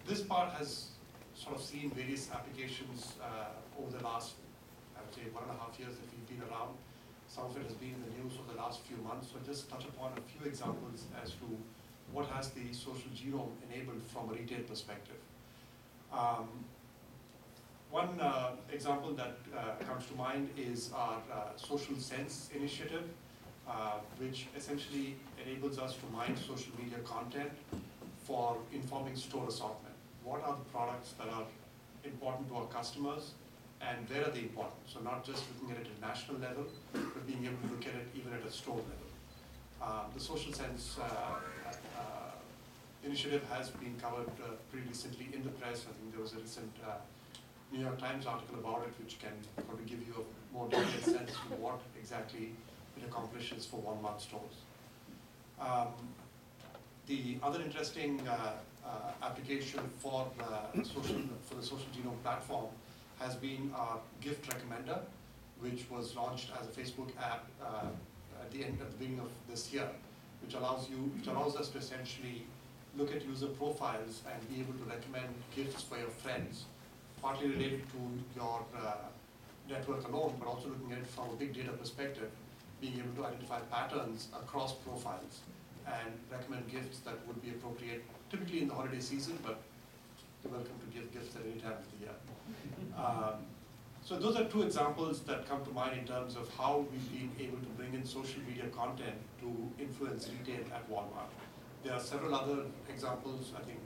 this part has sort of seen various applications over the last, I would say, 1.5 years that we've been around. Some of it has been in the news over the last few months, so just touch upon a few examples as to what has the social genome enabled from a retail perspective. One example that comes to mind is our Social Sense initiative, which essentially enables us to mine social media content for informing store assortment. What are the products that are important to our customers and where are they important? So not just looking at it at a national level, but being able to look at it even at a store level. The Social Sense initiative has been covered pretty recently in the press. I think there was a recent New York Times article about it, which can probably give you a more detailed sense of what exactly it accomplishes for Walmart stores. The other interesting application for the social genome platform has been our gift recommender, which was launched as a Facebook app at the beginning of this year, which allows us to essentially look at user profiles and be able to recommend gifts for your friends, partly related to your network alone, but also looking at it from a big data perspective, being able to identify patterns across profiles and recommend gifts that would be appropriate, typically in the holiday season, but you're welcome to give gifts at any time of the year. So those are two examples that come to mind in terms of how we've been able to bring in social media content to influence retail at Walmart. There are several other examples. I think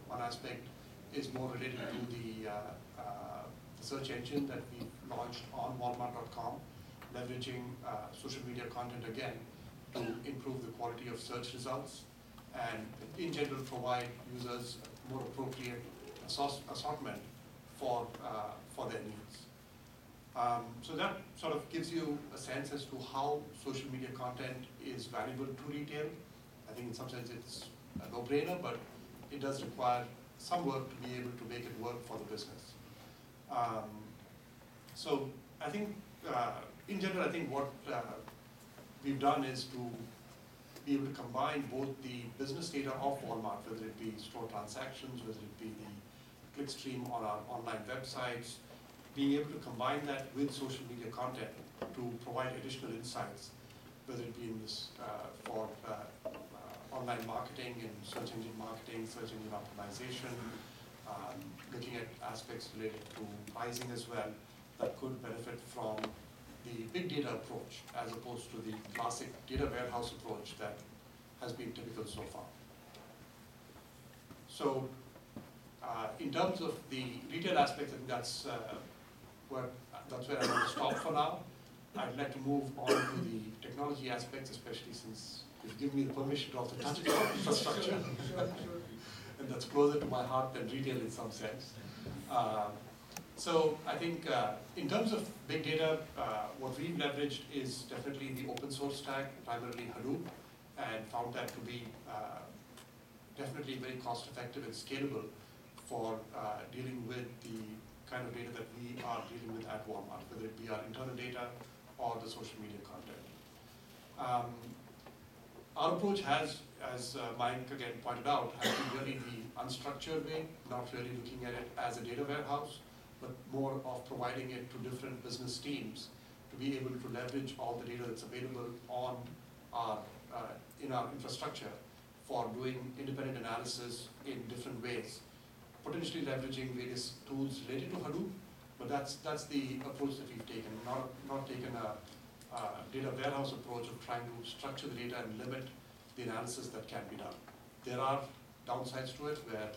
one aspect is more related to the search engine that we launched on Walmart.com, leveraging social media content again to improve the quality of search results and in general provide users more appropriate assortment for their needs. So that sort of gives you a sense as to how social media content is valuable to retail. I think in some sense it's a no-brainer, but it does require some work to be able to make it work for the business. So I think, in general, I think what we've done is to be able to combine both the business data of Walmart, whether it be store transactions, whether it be the clickstream on our online websites, being able to combine that with social media content to provide additional insights, whether it be in this for online marketing and search engine marketing, search engine optimization, looking at aspects related to pricing as well, that could benefit from the big data approach as opposed to the classic data warehouse approach that has been typical so far. So in terms of the retail aspect, I think that's where I want to stop for now. I'd like to move on to the technology aspects, especially since you've given me the permission to also touch on infrastructure. And that's closer to my heart than retail in some sense. So I think in terms of big data, what we've leveraged is definitely the open source stack, primarily Hadoop, and found that to be definitely very cost effective and scalable for dealing with the kind of data that we are dealing with at Walmart, whether it be our internal data or the social media content. Our approach has, as Mike again pointed out, has been really the unstructured way, not really looking at it as a data warehouse, but more of providing it to different business teams to be able to leverage all the data that's available on our, in our infrastructure for doing independent analysis in different ways, potentially leveraging various tools related to Hadoop, but that's the approach that we've taken, not taken a data warehouse approach of trying to structure the data and limit the analysis that can be done. There are downsides to it where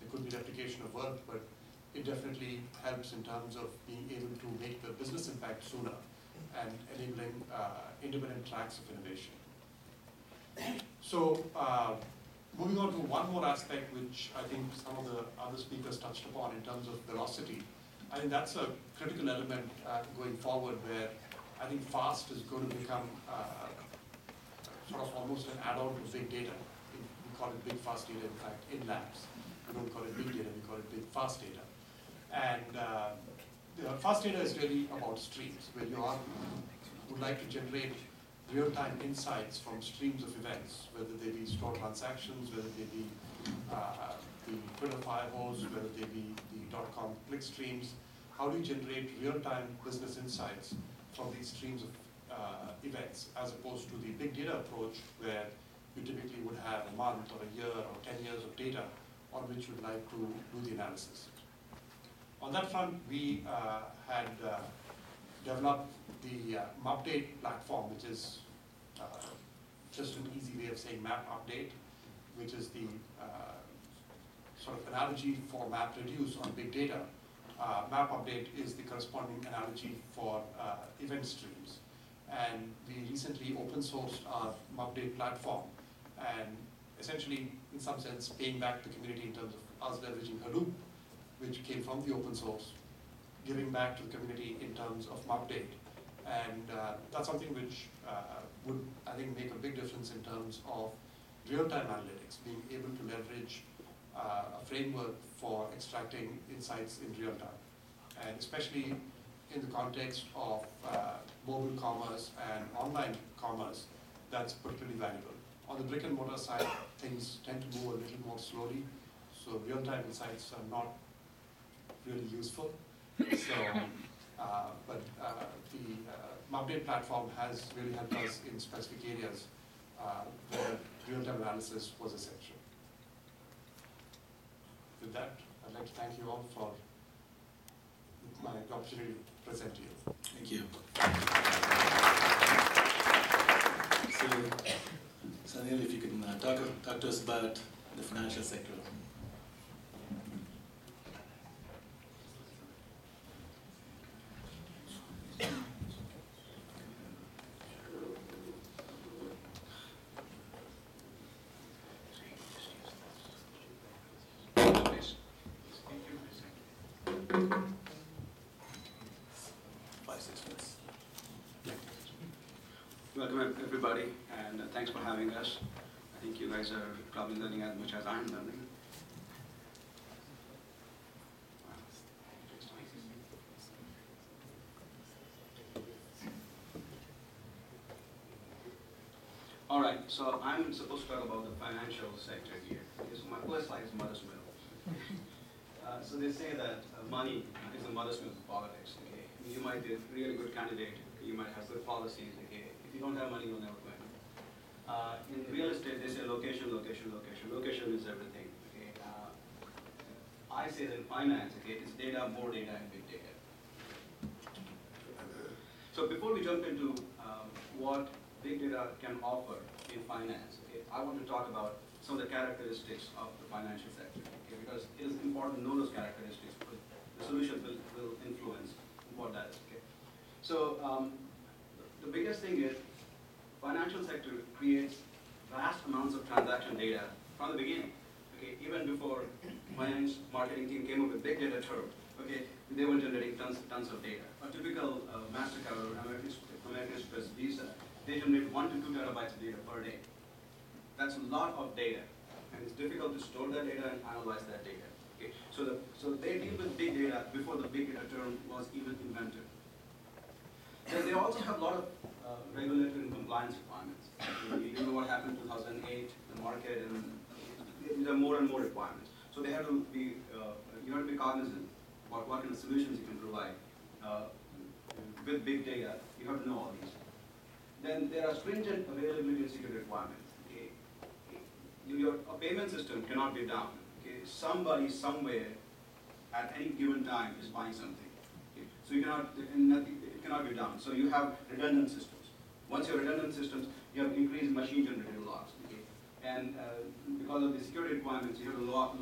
there could be replication of work, but it definitely helps in terms of being able to make the business impact sooner and enabling independent tracks of innovation. So moving on to one more aspect, which I think some of the other speakers touched upon in terms of velocity. I think that's a critical element going forward, where I think fast is going to become sort of almost an add-on to big data. We call it big fast data, in fact, in labs. We don't call it big data, we call it big fast data. And fast data is really about streams, where you would like to generate real-time insights from streams of events, whether they be store transactions, whether they be the Twitter firehose, whether they be the .com click streams. How do you generate real-time business insights from these streams of events, as opposed to the big data approach, where you typically would have a month or a year or 10 years of data on which you'd like to do the analysis. On that front, we had developed the MapDate platform, which is just an easy way of saying map update, which is the sort of analogy for MapReduce on big data. Map update is the corresponding analogy for event streams. And we recently open sourced our MapDate platform, and essentially, in some sense, paying back the community in terms of us leveraging Hadoop, which came from the open source, giving back to the community in terms of MapDate. And that's something which would, I think, make a big difference in terms of real-time analytics, being able to leverage a framework for extracting insights in real time. And especially in the context of mobile commerce and online commerce, that's particularly valuable. On the brick and mortar side, things tend to move a little more slowly, so real-time insights are not really useful. So, but the MapDate platform has really helped us in specific areas where real-time analysis was essential. With that, I'd like to thank you all for the opportunity to present to you. Thank you. So, Sanil, if you can talk to us about the financial sector. Welcome everybody, and thanks for having us. I think you guys are probably learning as much as I'm learning. All right, so I'm supposed to talk about the financial sector here. So my first slide is mother's milk. So they say that money is the mother's milk of politics. Okay, you might be a really good candidate, you might have good policies. Okay, if you don't have money, you'll never win. In real estate, they say location, location, location. Location is everything. Okay, I say that in finance, okay, it's data, more data, and big data. So before we jump into what big data can offer in finance, okay, I want to talk about some of the characteristics of the financial sector, okay, because it is important to know those characteristics, because the solution will influence what that is. Okay. So the biggest thing is financial sector creates vast amounts of transaction data from the beginning. Okay, even before finance marketing team came up with big data term, okay, they were generating tons of data. A typical MasterCard or American Express Visa, they generate 1 to 2 terabytes of data per day. That's a lot of data, and it's difficult to store that data and analyze that data. Okay, so they deal with big data before the big data term was even invented. Then they also have a lot of regulatory and compliance requirements. You know what happened in 2008, the market, and there are more and more requirements. So they have to be, you have to be cognizant about what kind of solutions you can provide with big data. You have to know all these. Then there are stringent availability and security requirements. Okay, a payment system cannot be down. Okay, somebody somewhere at any given time is buying something. Okay, so you cannot, it cannot be done. So you have redundant systems. Once you have redundant systems, you have increased machine-generated logs. Okay? And because of the security requirements, you have to log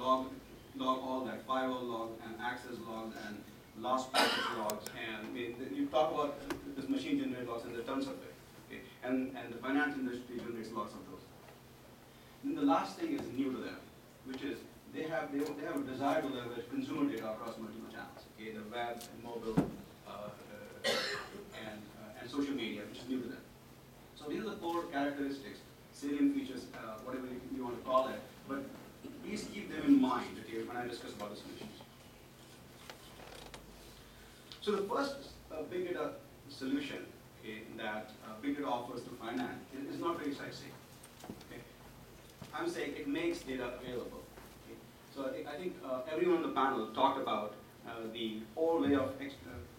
all that, firewall log and access logs and lost package logs. And you talk about this machine-generated logs, and there are tons of it. Okay? And the finance industry generates lots of those. And the last thing is new to them, which is they have a desire to leverage consumer data across multiple channels. Okay? The web and mobile and social media, which is new to them. So these are the 4 characteristics, salient features, whatever you want to call it, but please keep them in mind, okay, when I discuss about the solutions. So the first big data solution, okay, that big data offers to finance is not very sexy. Okay? I'm saying it makes data available. Okay? So I think everyone on the panel talked about the old way of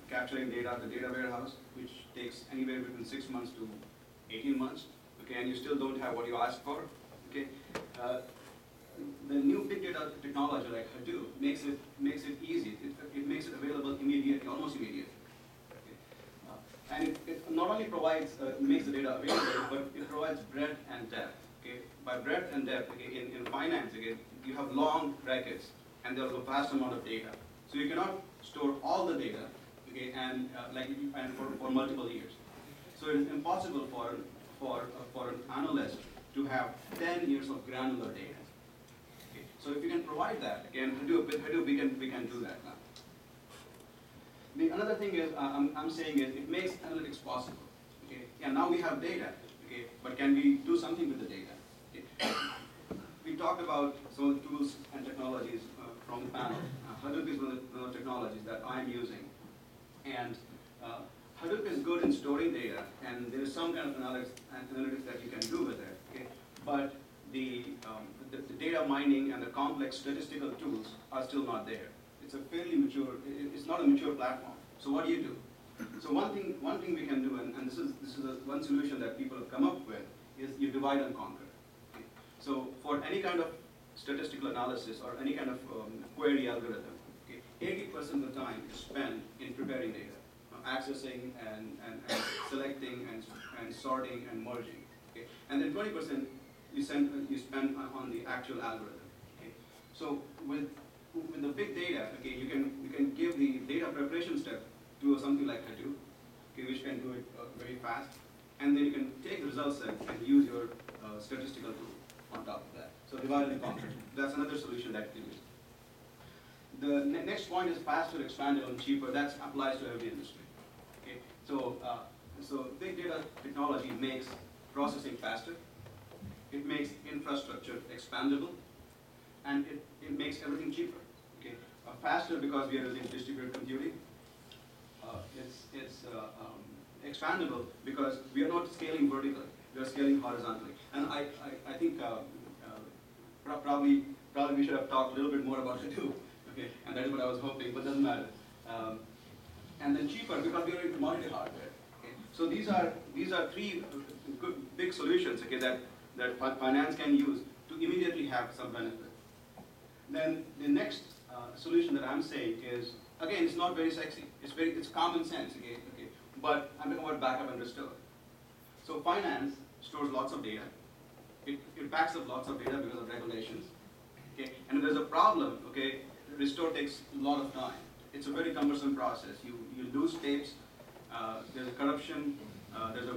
capturing data, the data warehouse, which takes anywhere between 6 months to 18 months, okay, and you still don't have what you asked for, okay. The new big data technology like Hadoop makes it easy. It makes it available immediately, almost immediately. Okay. And it not only provides makes the data available, but it provides breadth and depth. Okay. By breadth and depth, okay, in finance, again, you have long records and there's a vast amount of data. So you cannot store all the data, okay, and for multiple years. So it is impossible for an analyst to have 10 years of granular data. Okay. So if you can provide that, again, with Hadoop we can do that now. Another thing is I'm saying is it makes analytics possible. Okay. And now we have data. Okay. But can we do something with the data? Okay. We talked about some of the tools and technologies from the panel. Hadoop is one of the technologies that I'm using, and Hadoop is good in storing data, and there is some kind of analytics that you can do with it. Okay. But the data mining and the complex statistical tools are still not there. It's a fairly mature. It's not a mature platform. So what do you do? So one thing we can do, and this is one solution that people have come up with, is you divide and conquer. Okay. So for any kind of statistical analysis or any kind of query algorithm, okay, 80% of the time is spent in preparing data, accessing and selecting and sorting and merging. Okay. And then 20% you spend on the actual algorithm. Okay. So with the big data, okay, you can give the data preparation step to something like Hadoop, okay, which can do it very fast, and then you can take the results and use your statistical tool on top of that. So divide and conquer. That's another solution that you use. The next point is faster, expandable, and cheaper. That applies to every industry. Okay. So big data technology makes processing faster. It makes infrastructure expandable, and it makes everything cheaper. Okay. Faster because we are using distributed computing. It's expandable because we are not scaling vertically. We are scaling horizontally. And I think probably we should have talked a little bit more about Hadoop. Okay. And that is what I was hoping, but doesn't matter. And then cheaper because we are in commodity hardware. Okay. So these are three good big solutions, okay, that finance can use to immediately have some benefit. Then the next solution that I'm saying is, again, it's not very sexy. It's common sense, okay. But I'm talking about backup and restore. So finance stores lots of data. It backs up lots of data because of regulations. Okay, and if there's a problem, okay, restore takes a lot of time. It's a very cumbersome process. You lose tapes. There's a corruption. There's a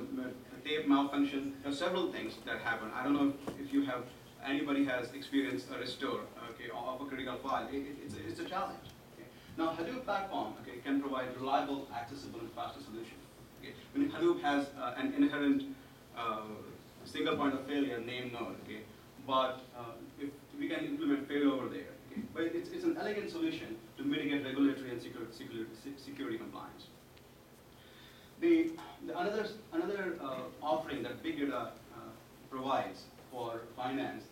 tape malfunction. There are several things that happen. I don't know if you have anybody has experienced a restore, okay, of a critical file. It's a challenge. Okay. Now Hadoop platform, okay, can provide reliable, accessible, and faster solutions. Okay. When Hadoop has an inherent single point of failure named node, okay, but if we can implement failover there, okay, but it's an elegant solution to mitigate regulatory and security compliance. Another offering that big data provides for finance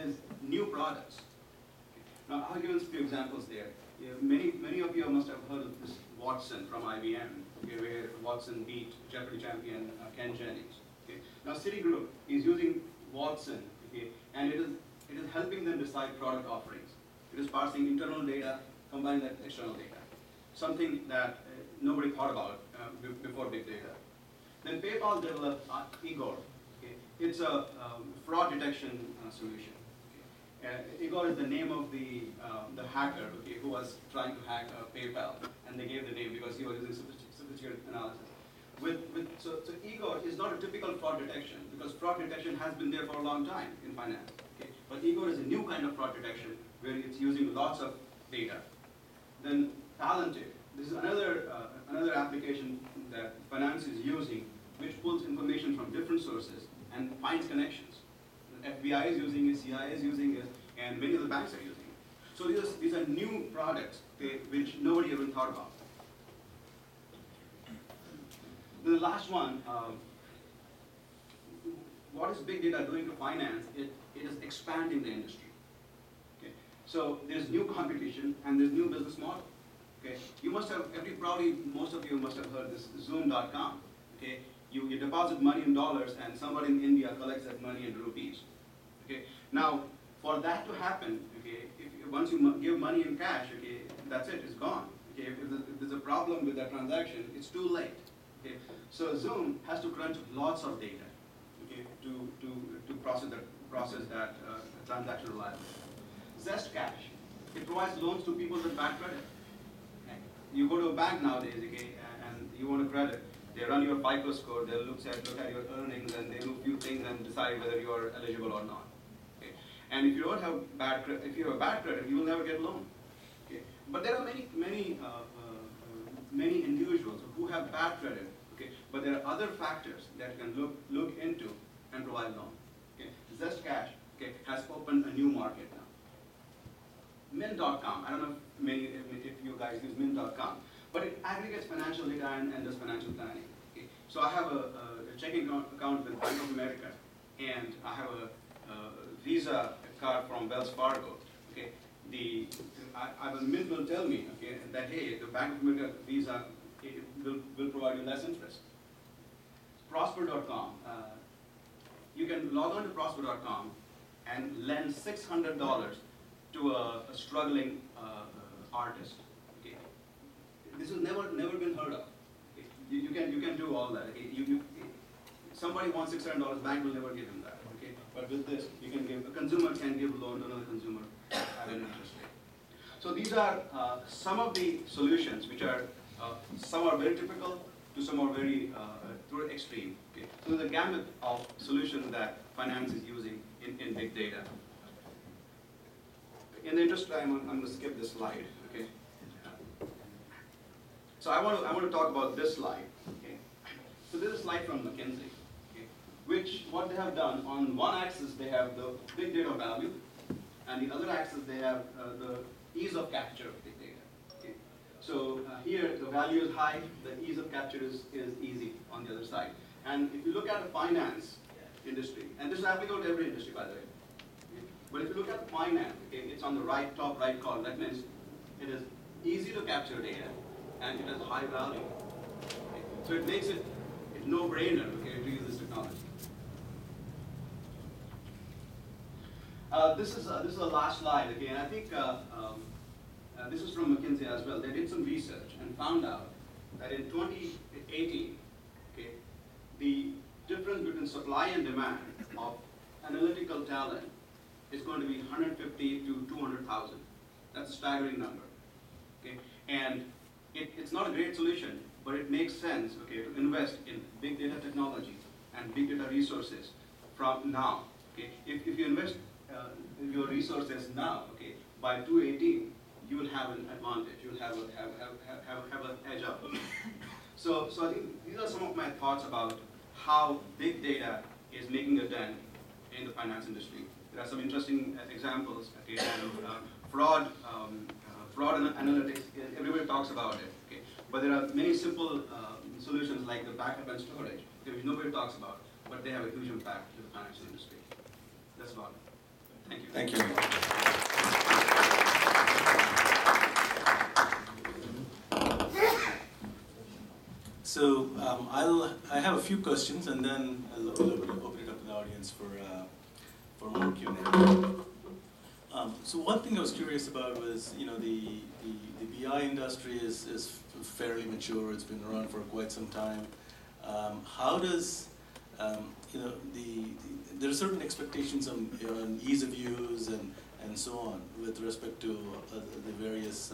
is new products. Okay. Now I'll give you a few examples there. Many of you must have heard of this Watson from IBM, okay, where Watson beat Jeopardy champion Ken Jennings. Okay. Now Citigroup is using Watson, okay, and it is helping them decide product offerings. It is parsing internal data, combining that with external data, something that nobody thought about before big data. Then PayPal developed Igor. Okay. It's a fraud detection solution. Okay. Igor is the name of the hacker, okay, who was trying to hack PayPal, and they gave the name because he was using sophisticated analysis. So Igor is not a typical fraud detection because fraud detection has been there for a long time in finance. Okay. But Igor is a new kind of fraud detection where it's using lots of data. Then Talented. This is another application that finance is using, which pulls information from different sources and finds connections. The FBI is using it, CIA is using it, and many of the banks are using it. So these are new products, okay, which nobody ever thought about. The last one, what is big data doing to finance? It is expanding the industry. Okay. So there's new competition and there's new business model. Okay, you must have probably most of you must have heard this Zoom.com. Okay, you deposit money in dollars and somebody in India collects that money in rupees. Okay, now for that to happen, okay, once you give money in cash, okay, that's it, it's gone. Okay, if there's a problem with that transaction, it's too late. Okay, so Zoom has to crunch lots of data, okay, to process that transaction reliably. Zest Cash, it provides loans to people with bad credit. Okay. You go to a bank nowadays, okay, and you want a credit. They run your FICO score, they'll look at your earnings, and they do a few things and decide whether you are eligible or not. Okay. And if you don't have bad credit, if you have a bad credit, you will never get a loan. Okay. But there are many individuals who have bad credit. Okay. But there are other factors that you can look into and provide loan. Okay. Zest Cash, okay, has opened a new market now. Mint.com, I don't know if you guys use Mint.com, but it aggregates financial data and does financial planning. Okay. So I have a checking account with Bank of America, and I have a Visa card from Wells Fargo. Okay. The Mint will tell me, okay, that hey, the Bank of America Visa will provide you less interest. Prosper.com, you can log on to Prosper.com and lend $600 to a struggling artist. Okay. This has never been heard of. Okay. You can do all that. Okay. Somebody wants $600, bank will never give him that. Okay. But with this, a consumer can give a loan to another consumer at an interest rate. So these are some of the solutions, which are some are very typical, to some are very extreme. Okay. So there's a gamut of solutions that finance is using in big data. In the interest of time, I'm going to skip this slide. Okay. So I want to talk about this slide. Okay. So this is a slide from McKinsey, okay, what they have done, on one axis they have the big data value, and the other axis they have the ease of capture of big data. Okay. So here the value is high, the ease of capture is easy on the other side. And if you look at the finance industry, and this is applicable to every industry, by the way. But if you look at finance, okay, it's on the top right column. That means it is easy to capture data and it has high value. Okay. So it makes it a no-brainer, okay, to use this technology. This is the last slide, okay, and I think this is from McKinsey as well. They did some research and found out that in 2018, okay, the difference between supply and demand of analytical talent is going to be 150 to 200,000. That's a staggering number. Okay, and it's not a great solution, but it makes sense, okay, to invest in big data technology and big data resources from now. Okay, if you invest your resources now, okay, by 2018, you will have an advantage. You will have an edge up. So I think these are some of my thoughts about how big data is making a dent in the finance industry. There are some interesting examples, okay, and fraud analytics, everybody talks about it, okay, but there are many simple solutions like the backup and storage, okay, which nobody talks about, but they have a huge impact to the financial industry. That's about it. Thank you. Thank you. So I have a few questions, and then I'll open it up to the audience for more Q&A. So one thing I was curious about was, the BI industry is fairly mature. It's been around for quite some time. How does there are certain expectations on ease of use and so on with respect to the various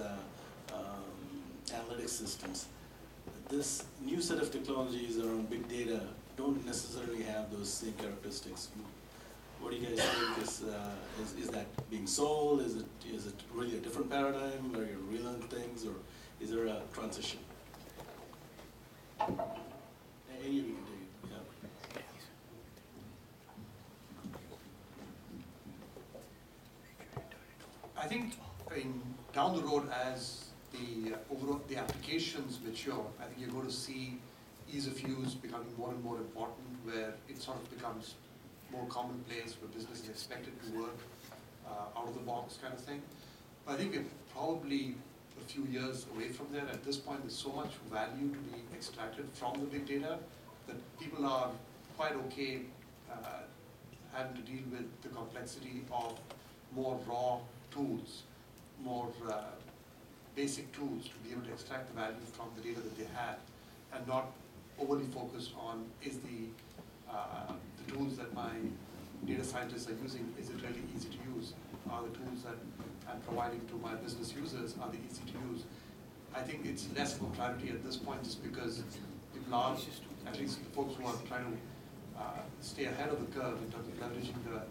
analytics systems. This new set of technologies around big data don't necessarily have those same characteristics. What do you guys think? Is that being sold? Is it really a different paradigm? Are you relearning things, or is there a transition? Any of you can do it. Yeah. I think down the road, as the applications mature, I think you're going to see ease of use becoming more and more important, where it sort of becomes more commonplace, where business is expected to work out of the box kind of thing. I think we're probably a few years away from there. At this point, there's so much value to be extracted from the big data that people are quite okay having to deal with the complexity of more raw tools, more basic tools to be able to extract the value from the data that they have, and not overly focused on is the tools that my data scientists are using, is it really easy to use? Are the tools that I'm providing to my business users, are they easy to use? I think it's less of a priority at this point just because people are, at least the folks who are trying to stay ahead of the curve in terms of leveraging the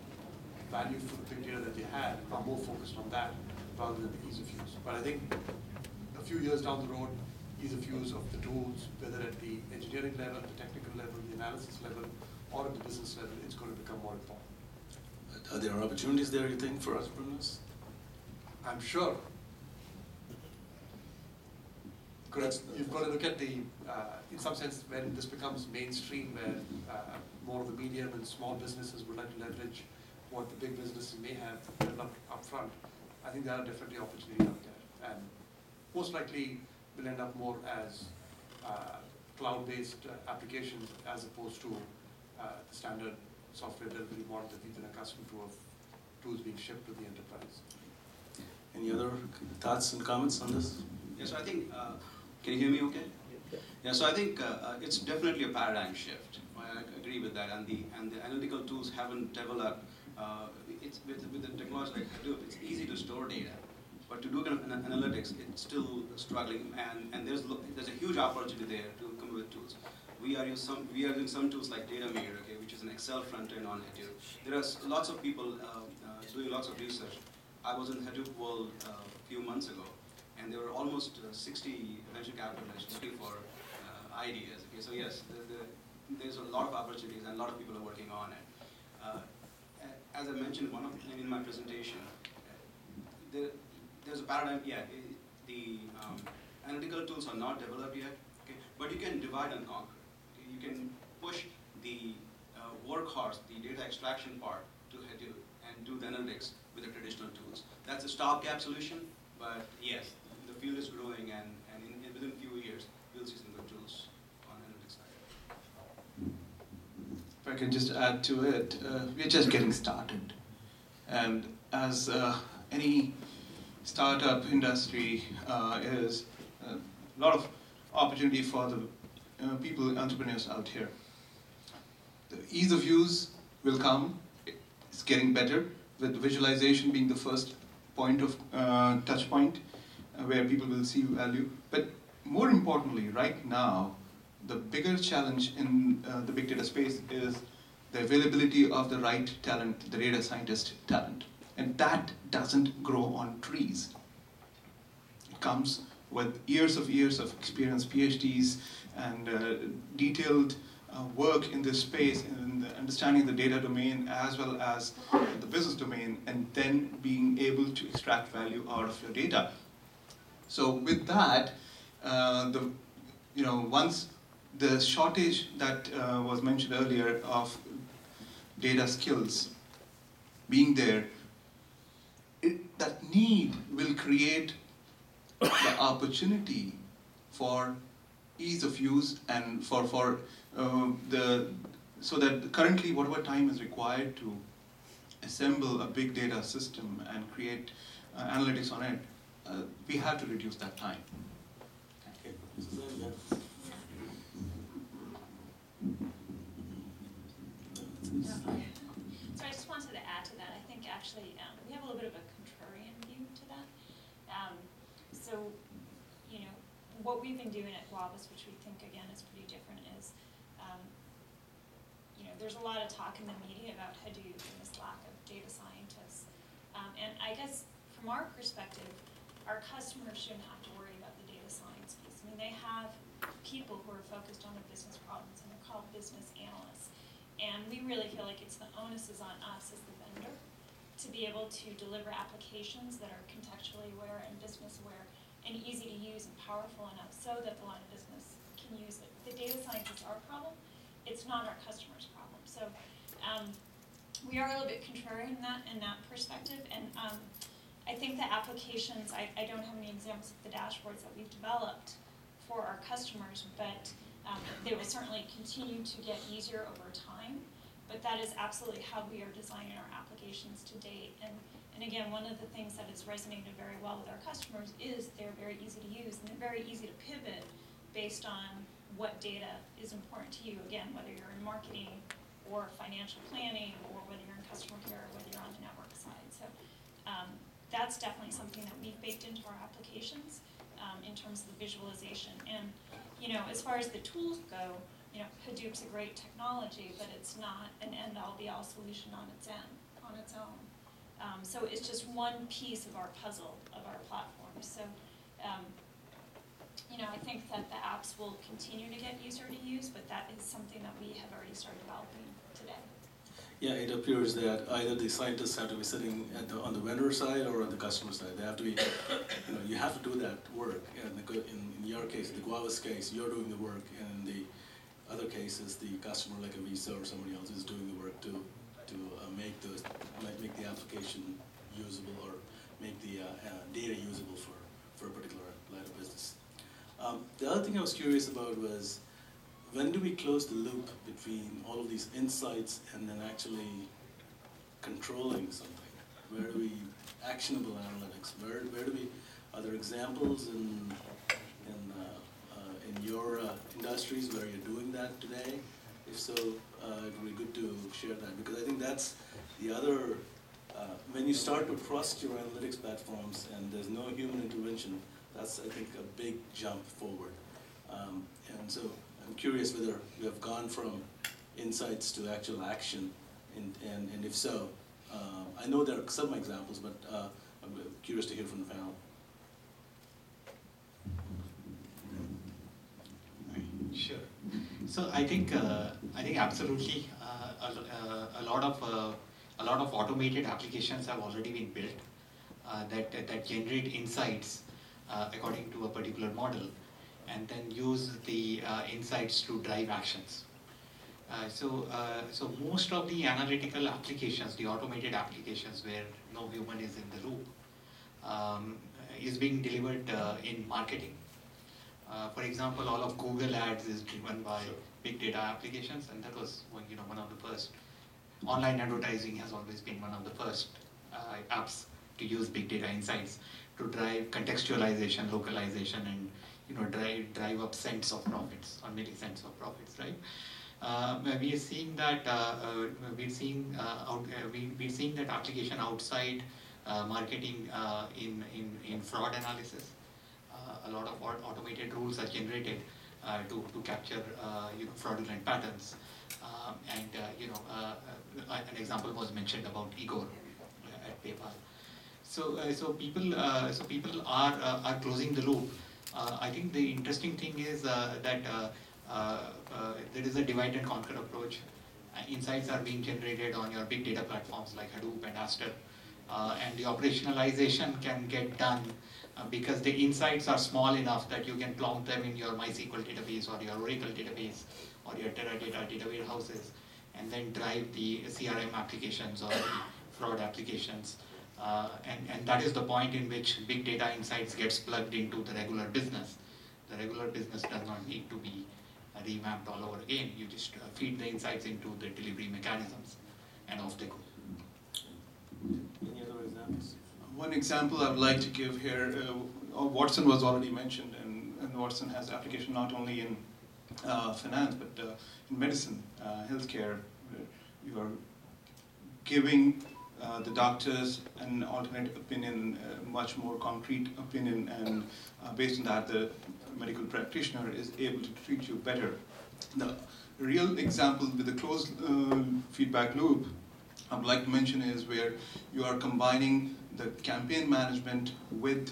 value for the big data that they have, are more focused on that rather than the ease of use. But I think a few years down the road, ease of use of the tools, whether at the engineering level, the technical level, the analysis level, or at the business level, it's going to become more important. Are there opportunities there, you think, for entrepreneurs? I'm sure. You've got to look at the, in some sense, when this becomes mainstream, where more of the medium and small businesses would like to leverage what the big businesses may have developed up front. I think there are definitely opportunities out there. And most likely will end up more as cloud-based applications as opposed to the standard software delivery model that we've been accustomed to, of tools being shipped to the enterprise. Any other thoughts and comments on this? Yes, so I think, can you hear me okay? Yeah, so I think it's definitely a paradigm shift. I agree with that, and the analytical tools haven't developed. It's with the technology like Hadoop, it's easy to store data, but to do kind of analytics, it's still struggling, and there's a huge opportunity there to come up with tools. We are using some tools like DataMeter, okay, which is an Excel front end on Hadoop. There are lots of people doing lots of research. I was in Hadoop world a few months ago, and there were almost 60 venture capitalists looking for ideas. Okay, so yes, there's a lot of opportunities, and a lot of people are working on it. As I mentioned in my presentation, there's a paradigm. Yeah, the analytical tools are not developed yet, okay, but you can divide and conquer. Okay? You can push the workhorse, the data extraction part, to Hadoop and do the analytics with the traditional tools. That's a stopgap solution, but yes, the field is growing, and within a few years, we'll see some good tools on the analytics side. If I can just add to it, we're just getting started. And as any startup industry is, a lot of opportunity for the people, entrepreneurs out here. The ease of use will come. It's getting better, with visualization being the first point of touch point where people will see value. But more importantly, right now, the bigger challenge in the big data space is the availability of the right talent, the data scientist talent. And that doesn't grow on trees. It comes with years of experience, PhDs, and detailed work in this space, in understanding the data domain as well as the business domain, and then being able to extract value out of your data. So with that, once the shortage that was mentioned earlier of data skills being there, that need will create the opportunity for ease of use and so that currently whatever time is required to assemble a big data system and create analytics on it, we have to reduce that time. Okay. So I just wanted to add to that. I think actually we have a little bit of a contrarian view to that. What we've been doing at Guavas, which we think again is pretty different, is there's a lot of talk in the media about Hadoop and this lack of data scientists. And I guess from our perspective, our customers shouldn't have to worry about the data science piece. I mean, they have people who are focused on the business problems, and they're called business analysts. And we really feel like it's the onus is on us as the vendor to be able to deliver applications that are contextually aware and business aware and easy to use and powerful enough so that the line of business can use it. The data science is our problem. It's not our customer's problem. So we are a little bit contrarian in that perspective. And I think the applications, I don't have any examples of the dashboards that we've developed for our customers, but they will certainly continue to get easier over time. But that is absolutely how we are designing our applications to date. And again, one of the things that has resonated very well with our customers is they're very easy to use and they're very easy to pivot based on what data is important to you. Again, whether you're in marketing or financial planning, or whether you're in customer care, or whether you're on the network side. So that's definitely something that we've baked into our applications in terms of the visualization. And as far as the tools go, Hadoop's a great technology, but it's not an end-all be-all solution on its own. So it's just one piece of our puzzle of our platform. So I think that the apps will continue to get easier to use, but that is something that we have already started developing today. Yeah, it appears that either the scientists have to be sitting on the vendor side or on the customer side. They have to be, you have to do that work. And in your case, the Guava's case, you're doing the work, and in the other cases, the customer, like a Visa or somebody else, is doing the work to make the application usable or make the data usable for a particular line of business. The other thing I was curious about was, when do we close the loop between all of these insights and then actually controlling something? Where do we, actionable analytics, where do we, are there examples in your industries where you're doing that today? If so, it would be good to share that, because I think that's the other, when you start to trust your analytics platforms and there's no human intervention, that's, I think, a big jump forward. And so I'm curious whether you have gone from insights to actual action, and if so, I know there are some examples, but I'm curious to hear from the panel. Sure. So I think absolutely a lot of automated applications have already been built that generate insights according to a particular model, and then use the insights to drive actions. So most of the analytical applications, the automated applications where no human is in the loop, is being delivered in marketing. For example, all of Google Ads is driven by big data applications, and that was one of the first. Online advertising has always been one of the first apps to use big data insights to drive contextualization, localization, and drive up cents of profits or millicents of profits, right? We are seeing that we're seeing that application outside marketing in fraud analysis. A lot of automated rules are generated to capture fraudulent patterns, and an example was mentioned about Igor at PayPal. So people are closing the loop. I think the interesting thing is that there is a divide and conquer approach. Insights are being generated on your big data platforms like Hadoop and Aster, and the operationalization can get done because the insights are small enough that you can plumb them in your MySQL database or your Oracle database or your Teradata data warehouses, and then drive the CRM applications or the fraud applications. And that is the point in which big data insights gets plugged into the regular business. The regular business does not need to be revamped all over again. You just feed the insights into the delivery mechanisms, and off they go. Any other examples? One example I would like to give here, Watson was already mentioned, and Watson has application not only in finance, but in medicine, healthcare. You are giving the doctors an alternate opinion, a much more concrete opinion, and based on that, the medical practitioner is able to treat you better. The real example with the closed feedback loop I would like to mention is where you are combining the campaign management with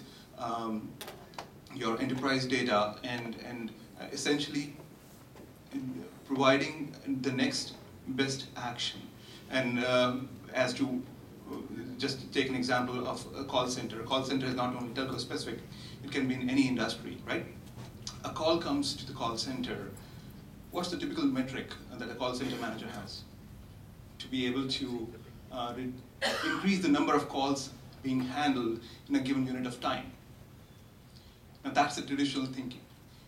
your enterprise data and essentially providing the next best action. And as to just take an example of a call center. A call center is not only telco specific, it can be in any industry, right? A call comes to the call center. What's the typical metric that a call center manager has? To be able to increase the number of calls being handled in a given unit of time. Now that's the traditional thinking.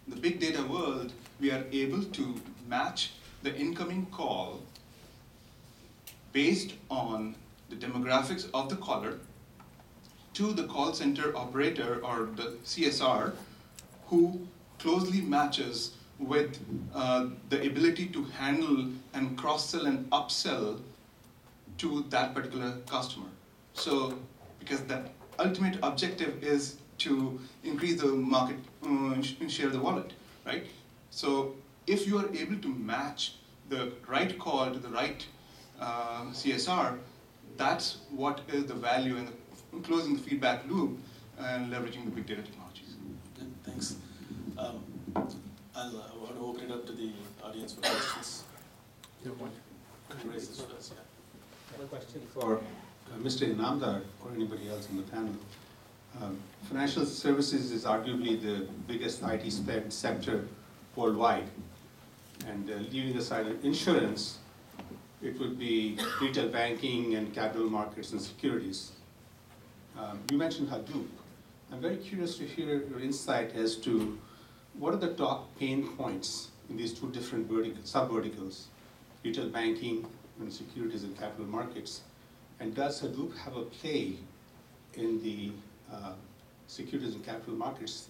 In the big data world, we are able to match the incoming call based on the demographics of the caller to the call center operator or the CSR who closely matches with the ability to handle and cross-sell and upsell to that particular customer. So, because the ultimate objective is to increase the market share of the wallet, right? So, if you are able to match the right call to the right CSR, that's what is the value in closing the feedback loop and leveraging the big data technologies. Yeah, thanks. I want to open it up to the audience for questions. Raise this first, yeah. A question for Mr. Inamdar or anybody else on the panel. Financial services is arguably the biggest IT spend sector worldwide. And leaving aside insurance, it would be retail banking and capital markets and securities. You mentioned Hadoop. I'm very curious to hear your insight as to what are the top pain points in these two different sub-verticals, retail banking and securities and capital markets, and does Hadoop have a play in the securities and capital markets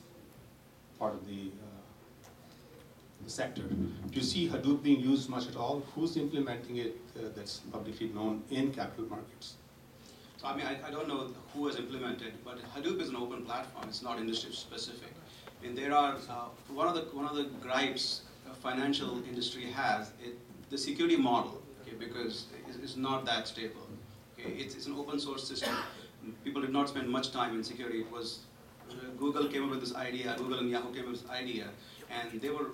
part of the sector? Do you see Hadoop being used much at all? Who's implementing it that's publicly known in capital markets? So I mean, I don't know who has implemented, but Hadoop is an open platform. It's not industry specific. And there are one of the gripes the financial industry has the security model, okay, because it's not that stable. Okay, it's an open source system. People did not spend much time in security. It was Google came up with this idea. Google and Yahoo came up with this idea, and they were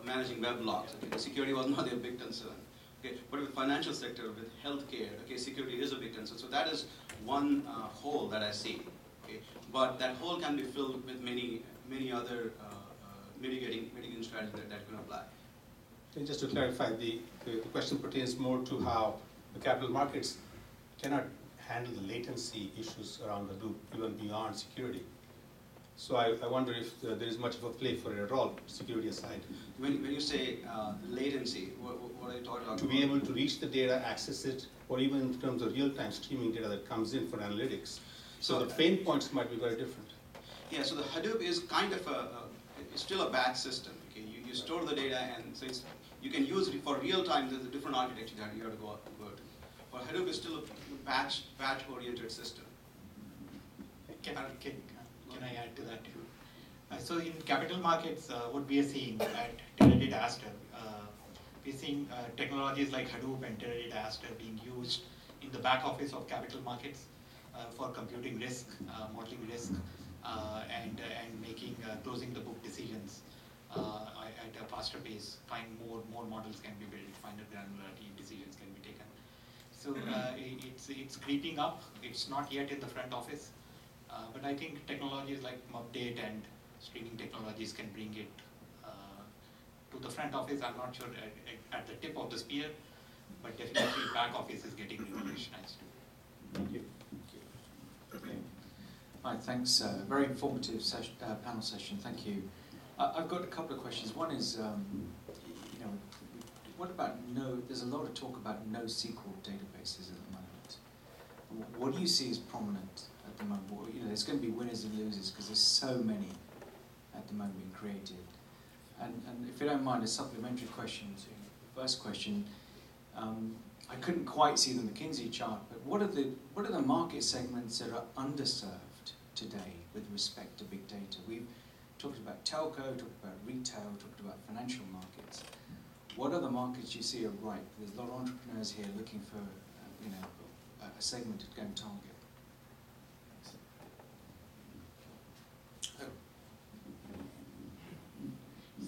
managing weblogs. Okay, the security was not their big concern. Okay, but with financial sector, with healthcare, okay, security is a big concern. So that is one hole that I see. Okay, but that hole can be filled with many other mitigating strategies that can apply. And just to clarify, the question pertains more to how the capital markets cannot handle the latency issues around Hadoop, even beyond security. So I wonder if there is much of a play for it at all, security aside. When you say latency, what are you talking about? To be able to reach the data, access it, or even in terms of real-time streaming data that comes in for analytics. So the pain points might be very different. Yeah, so the Hadoop is kind of it's still a batch system. Okay, you store the data, and so you can use it for real time. There's a different architecture that you have to go to. But Hadoop is still a batch-oriented system. Can I add to that too? So in capital markets, what we are seeing at Teradata Aster, we're seeing technologies like Hadoop and Teradata Aster being used in the back office of capital markets for computing risk, modeling risk, and making closing the book decisions at a faster pace. Find more models can be built, finer granularity decisions can be taken. So it's creeping up. It's not yet in the front office. But I think technologies like update and streaming technologies can bring it to the front office. I'm not sure at the tip of the spear, but definitely back office is getting revolutionized too. Thank you. Okay. Hi, thanks. Very informative panel session. Thank you. I've got a couple of questions. One is, what about there's a lot of talk about NoSQL databases at the moment. What do you see as prominent at the moment? Well, there's going to be winners and losers because there's so many at the moment being created. And if you don't mind, a supplementary question to the first question. I couldn't quite see the McKinsey chart, but what are the market segments that are underserved today with respect to big data? We've talked about telco, talked about retail, talked about financial markets. What are the markets you see are ripe? There's a lot of entrepreneurs here looking for a segment to go and target.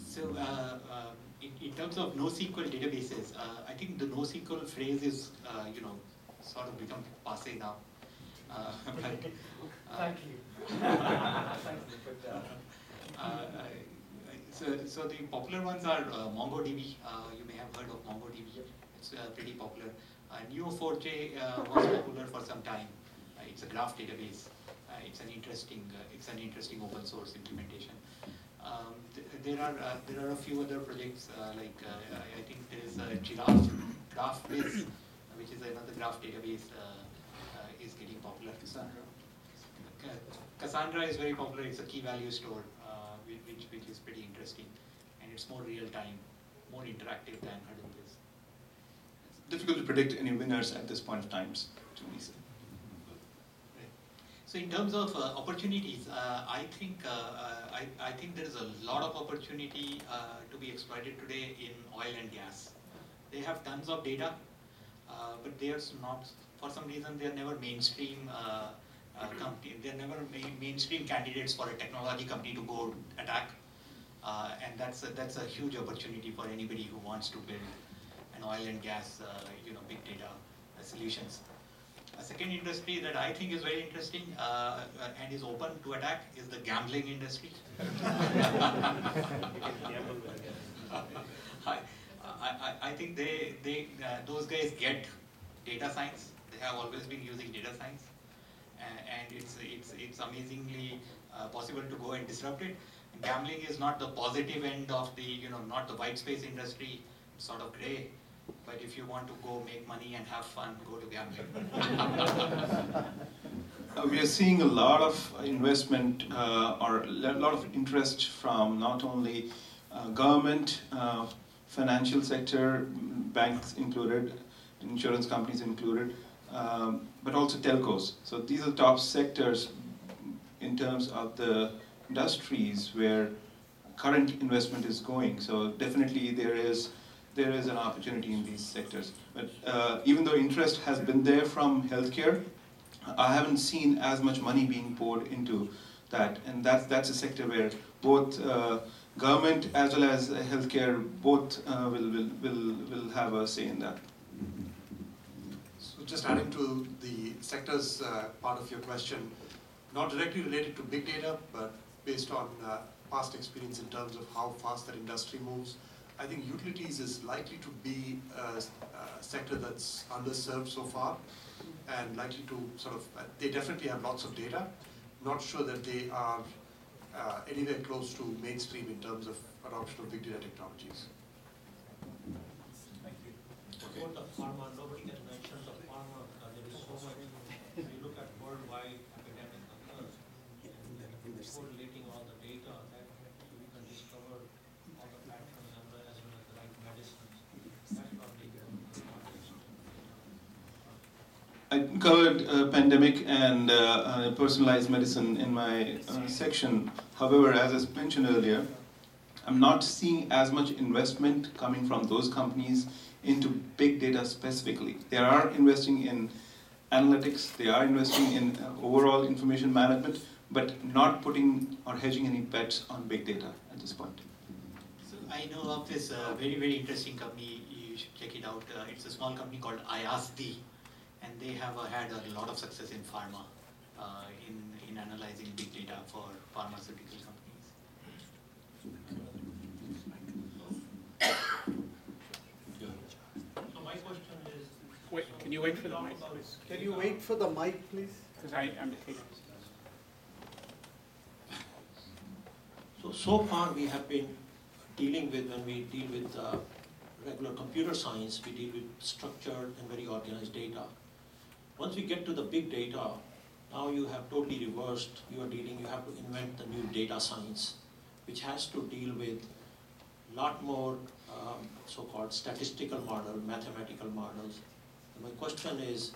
So in terms of NoSQL databases, I think the NoSQL phrase is, sort of become passé now. Thank you. Thank you for that. So the popular ones are MongoDB. You may have heard of MongoDB. It's pretty popular. Neo4j was popular for some time. It's a graph database. It's an interesting open source implementation. There are a few other projects I think there is a Graph Viz, which is another graph database, is getting popular. Cassandra is very popular. It's a key value store, which is pretty interesting, and it's more real time, more interactive than Hadoop is. It's difficult to predict any winners at this point of time, to me. So in terms of opportunities, I think there is a lot of opportunity to be exploited today in oil and gas. They have tons of data, but they are not, for some reason, they are never mainstream company. They are never mainstream candidates for a technology company to go attack, and that's a huge opportunity for anybody who wants to build an oil and gas, big data solutions. A second industry that I think is very interesting and is open to attack is the gambling industry. I think those guys get data science. They have always been using data science, and it's amazingly possible to go and disrupt it. Gambling is not the positive end of the not the white space industry, sort of gray. But if you want to go make money and have fun, go to gambling. We are seeing a lot of investment or a lot of interest from not only government, financial sector, banks included, insurance companies included, but also telcos. So these are top sectors in terms of the industries where current investment is going. So definitely there is an opportunity in these sectors. But even though interest has been there from healthcare, I haven't seen as much money being poured into that. And that's a sector where both government as well as healthcare both will have a say in that. So just adding to the sectors part of your question, not directly related to big data, but based on past experience in terms of how fast that industry moves, I think utilities is likely to be a sector that's underserved so far, and likely to they definitely have lots of data. Not sure that they are anywhere close to mainstream in terms of adoption of big data technologies. Thank you. About the pharma, nobody can mention the pharma. There is so much. If you look at worldwide academic numbers and correlating all the data, that we can discover all the patterns as well as the right medicines. That's probably I covered pandemic and personalized medicine in my section. However, as I mentioned earlier, I'm not seeing as much investment coming from those companies into big data specifically. They are investing in analytics, they are investing in overall information management, but not putting or hedging any bets on big data at this point. So I know of this very, very interesting company. You should check it out. It's a small company called TiE, and they have had a lot of success in pharma, in analyzing big data for pharmaceutical companies. So my question is. Wait, can you wait for the mic, please? Can you wait for the mic, please? Because I'm taking. So far we have been dealing with, when we deal with regular computer science, we deal with structured and very organized data. Once we get to the big data, now you have totally reversed. You have to invent the new data science, which has to deal with a lot more so-called statistical model, mathematical models. And my question is,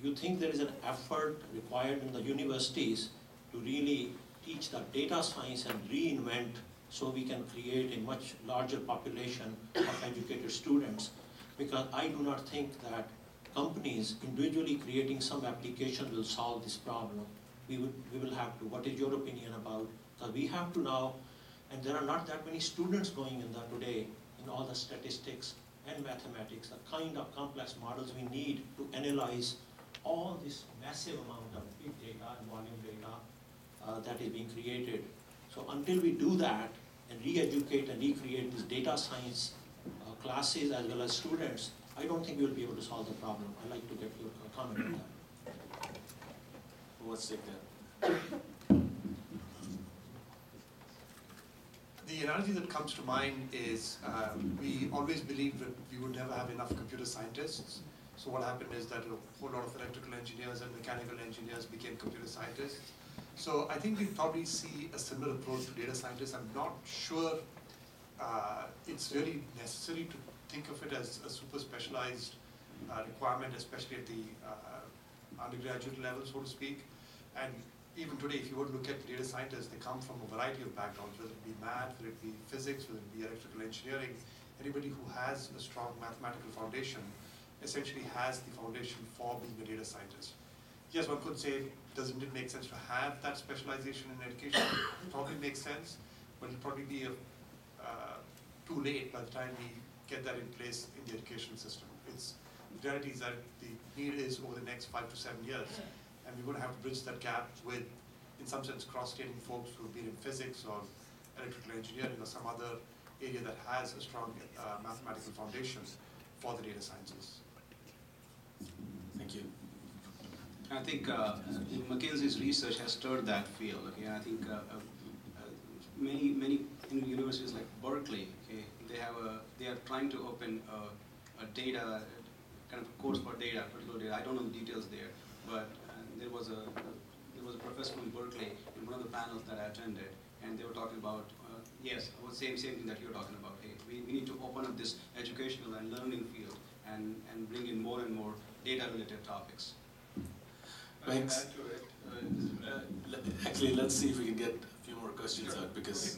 you think there is an effort required in the universities to really teach the data science and reinvent so we can create a much larger population of educated students? Because I do not think that companies individually creating some application will solve this problem. We will have to. What is your opinion about? Because we have to now, and there are not that many students going in that today in all the statistics and mathematics, the kind of complex models we need to analyze all this massive amount of big data and volume data that is being created. So until we do that and re-educate and recreate these data science classes as well as students, I don't think we'll be able to solve the problem. I'd like to get your comment on that. Who wants to take that? The analogy that comes to mind is we always believed that we would never have enough computer scientists. So what happened is that a whole lot of electrical engineers and mechanical engineers became computer scientists. So I think we probably see a similar approach to data scientists. I'm not sure it's really necessary to think of it as a super specialized requirement, especially at the undergraduate level, so to speak. And even today, if you were to look at data scientists, they come from a variety of backgrounds, whether it be math, whether it be physics, whether it be electrical engineering. Anybody who has a strong mathematical foundation essentially has the foundation for being a data scientist. Yes, one could say, doesn't it make sense to have that specialization in education? It probably makes sense, but it'll probably be too late by the time we get that in place in the education system. The reality is that the need is over the next 5 to 7 years. And we're going to have to bridge that gap with, in some sense, cross-training folks who've been in physics or electrical engineering or some other area that has a strong mathematical foundation for the data sciences. Thank you. I think McKinsey's research has stirred that field. Okay, I think many universities like Berkeley, okay, they are trying to open a data kind of course for data, particular data. I don't know the details there, but there was a professor from Berkeley in one of the panels that I attended, and they were talking about yes, same thing that you're talking about. Hey, we need to open up this educational and learning field and bring in more and more data-related topics. Thanks. Actually, let's see if we can get a few more questions out, because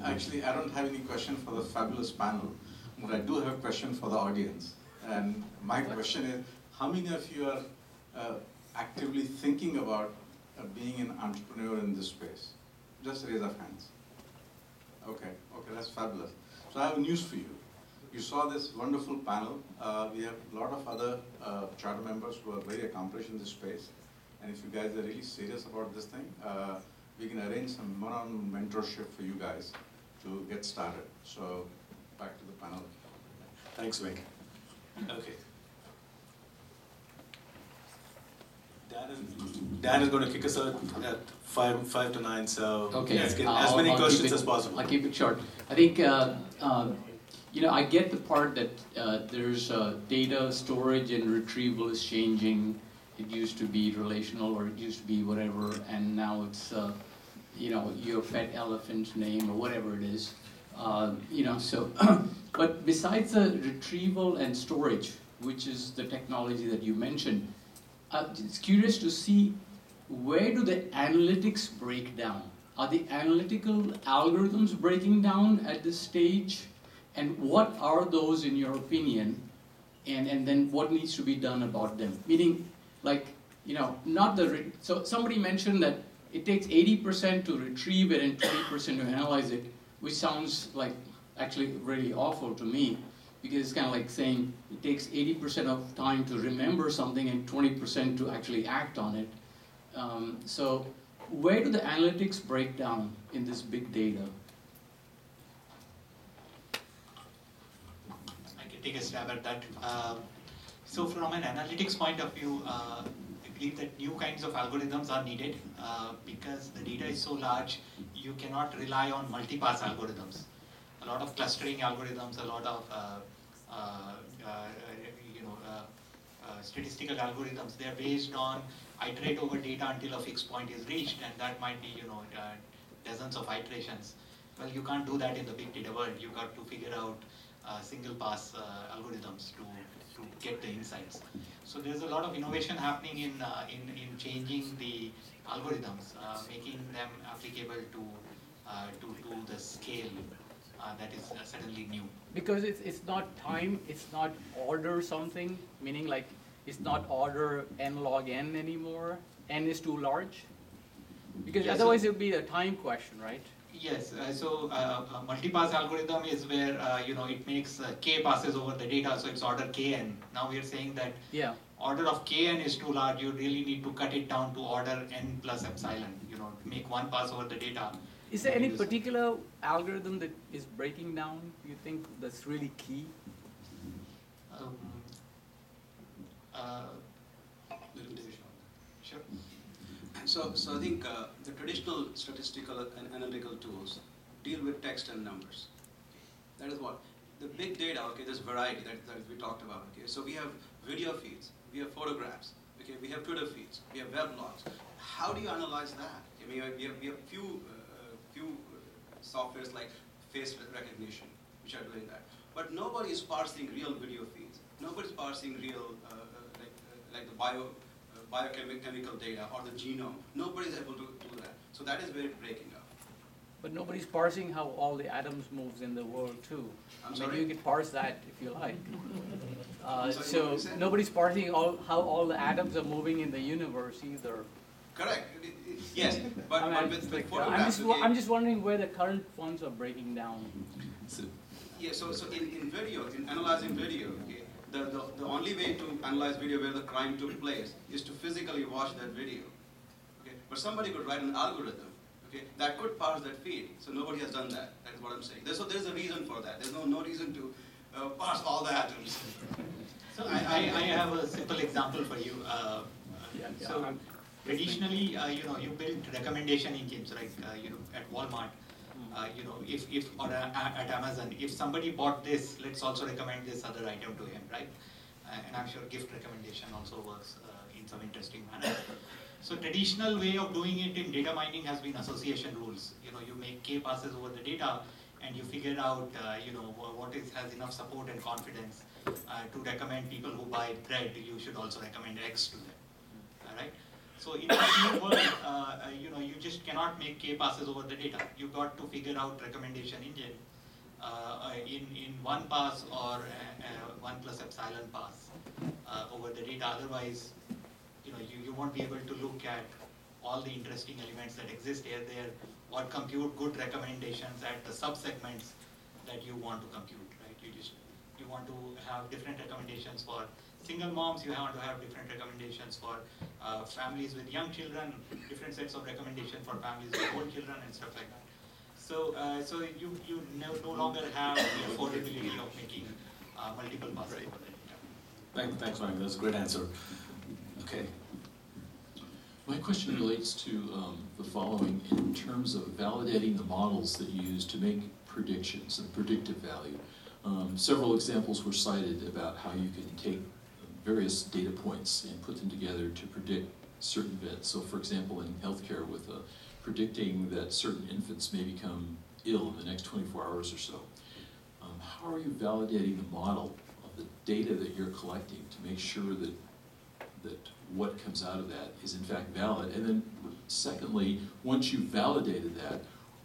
actually I don't have any question for the fabulous panel, but I do have a question for the audience. And my question is, how many of you are actively thinking about being an entrepreneur in this space? Just raise of hands. Okay, that's fabulous. So I have news for you. You saw this wonderful panel. We have a lot of other charter members who are very accomplished in this space. And if you guys are really serious about this thing, we can arrange some one-on-one mentorship for you guys to get started. So back to the panel. Thanks, Vic. Okay. Dan is going to kick us out at 5 to 9, so okay. Let's get as many questions as possible. I'll keep it short. I think, I get the part that there's data storage and retrieval is changing. It used to be relational, or it used to be whatever, and now it's, your pet elephant's name or whatever it is. So, but besides the retrieval and storage, which is the technology that you mentioned, it's curious to see, where do the analytics break down? Are the analytical algorithms breaking down at this stage? And what are those in your opinion? And then what needs to be done about them? Meaning, like, so somebody mentioned that it takes 80% to retrieve it and 20% to analyze it, which sounds like actually really awful to me, because it's kind of like saying it takes 80% of time to remember something and 20% to actually act on it. So where do the analytics break down in this big data? I can take a stab at that. So from an analytics point of view, I believe that new kinds of algorithms are needed because the data is so large, you cannot rely on multi-pass algorithms. A lot of clustering algorithms, a lot of statistical algorithms, they are based on iterate over data until a fixed point is reached, and that might be dozens of iterations. Well, you can't do that in the big data world. You got to figure out single pass algorithms to get the insights. So there's a lot of innovation happening in changing the algorithms, making them applicable to the scale that is suddenly new. Because it's not time, it's not order something, meaning like it's not order n log n anymore, n is too large? Because yeah, otherwise it would be a time question, right? Yes, so a multi-pass algorithm is where it makes k passes over the data, so it's order kn. Now we are saying that order of kn is too large. You really need to cut it down to order n plus epsilon. Make one pass over the data. Is there any particular algorithm that is breaking down? You think that's really key? Sure. So I think the traditional statistical and analytical tools deal with text and numbers. That is what. The big data, okay, there's variety that we talked about, okay. So we have video feeds, we have photographs, okay, we have Twitter feeds, we have web logs. How do you analyze that? I mean, we have few softwares like face recognition, which are doing that. But nobody is parsing real video feeds. Nobody's parsing real, like the biochemical data or the genome. Nobody's able to do that. So that is where it's breaking up. But nobody's parsing how all the atoms moves in the world too. I'm I sorry? mean, you can parse that if you like. I'm sorry, what So did you say? nobody's parsing how all the atoms are moving in the universe either. Correct. Yes, but, I mean, but with photographs, I'm just wondering where the current ones are breaking down. yeah, so in video, in analyzing video, okay, the only way to analyze video where the crime took place is to physically watch that video. Okay? But somebody could write an algorithm, okay, that could parse that feed. So nobody has done that. That is what I'm saying. So there's a reason for that. There's no reason to parse all the atoms. So I have a simple example for you. So traditionally, you build recommendation engines, like at Walmart. Or at Amazon, if somebody bought this, let's also recommend this other item to him, right? And I'm sure gift recommendation also works in some interesting manner. So traditional way of doing it in data mining has been association rules. You make K passes over the data, and you figure out, what has enough support and confidence to recommend people who buy bread. You should also recommend X to them, all right? So in the real world, you just cannot make K passes over the data. You got to figure out recommendation engine in one pass or 1 plus epsilon pass over the data. Otherwise, you won't be able to look at all the interesting elements that exist here, there, or compute good recommendations at the sub-segments that you want to compute, right? You want to have different recommendations for single moms, you want to have different recommendations for families with young children, different sets of recommendations for families with old children and stuff like that. So you no longer have the affordability of making multiple passes over the data. Thanks, Mike. That's a great answer. Okay. My question relates to the following in terms of validating the models that you use to make predictions and predictive value. Several examples were cited about how you can take various data points and put them together to predict certain events. So for example, in healthcare with predicting that certain infants may become ill in the next 24 hours or so. How are you validating the model of the data that you're collecting to make sure that what comes out of that is in fact valid? And then secondly, once you've validated that,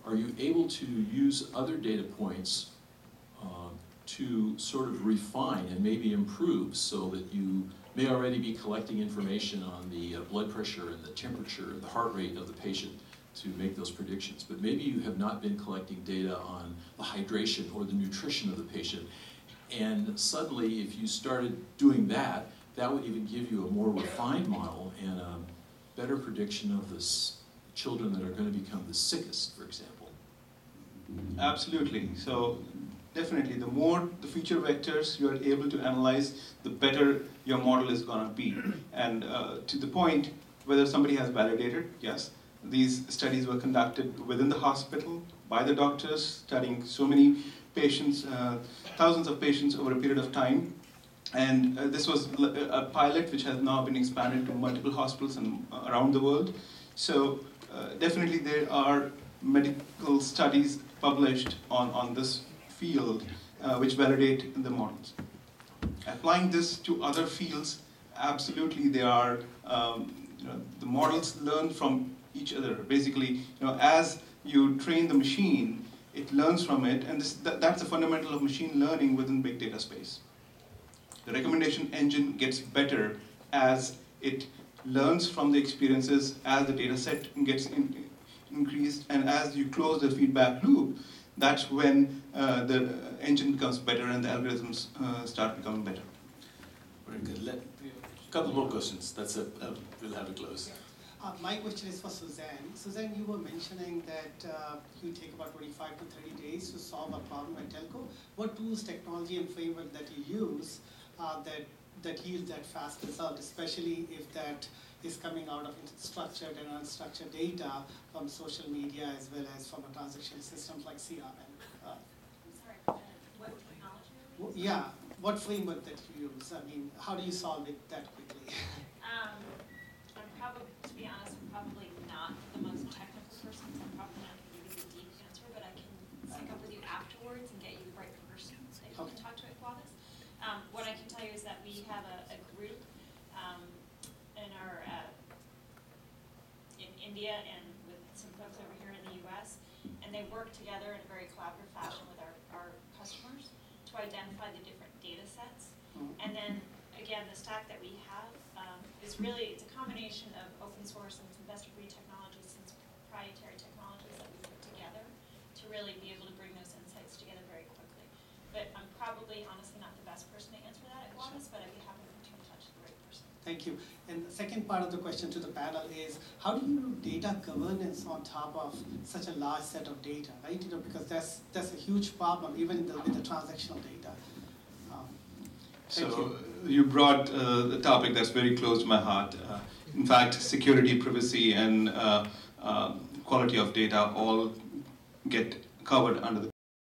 are you able to use other data points to sort of refine and maybe improve so that you may already be collecting information on the blood pressure and the temperature and the heart rate of the patient to make those predictions, but maybe you have not been collecting data on the hydration or the nutrition of the patient, and suddenly if you started doing that, that would even give you a more refined model and a better prediction of the children that are going to become the sickest, for example. Absolutely. So definitely, the more the feature vectors you are able to analyze, the better your model is going to be. And to the point, whether somebody has validated, yes, these studies were conducted within the hospital by the doctors, studying so many patients, thousands of patients over a period of time. And this was a pilot which has now been expanded to multiple hospitals and around the world. So definitely there are medical studies published on this field which validate the models. Applying this to other fields, absolutely they are, the models learn from each other. Basically, as you train the machine, it learns from it, and that's the fundamental of machine learning within big data space. The recommendation engine gets better as it learns from the experiences, as the data set gets increased, and as you close the feedback loop, that's when the engine becomes better and the algorithms start becoming better. Very good. A couple more questions. That's it. We'll have to close. My question is for Suzanne. Suzanne, you were mentioning that you take about 25 to 30 days to solve a problem at telco. What tools, technology, and framework that you use that yield that fast result, especially if that is coming out of structured and unstructured data from social media as well as from a transaction systems like CRM. I'm sorry, what technology are we using? Yeah, what framework that you use? I mean, how do you solve it that quickly? I'm probably, to be honest, I'm probably not the most technical person, so I'm probably not going to give you the deep answer, but I can sync up with you afterwards and get you the right person that you can talk to at Qualys. What I can tell you is that we have a group in our in India and with some folks over here in the U.S., and they work together in a very collaborative fashion with our customers to identify the different data sets. And then, again, the stack that we have is really, it's a combination of open source and some best-of-breed technologies, some proprietary technologies that we put together to really be able to bring those insights together very quickly. But I'm probably, honestly, not the best person to answer that at Qualys, but I'd be happy to put you in touch with the right person. Thank you. And the second part of the question to the panel is, how do you do data governance on top of such a large set of data, right? You know, because that's a huge problem, even with the transactional data. So you brought the topic that's very close to my heart. In fact, security, privacy, and quality of data all get covered under the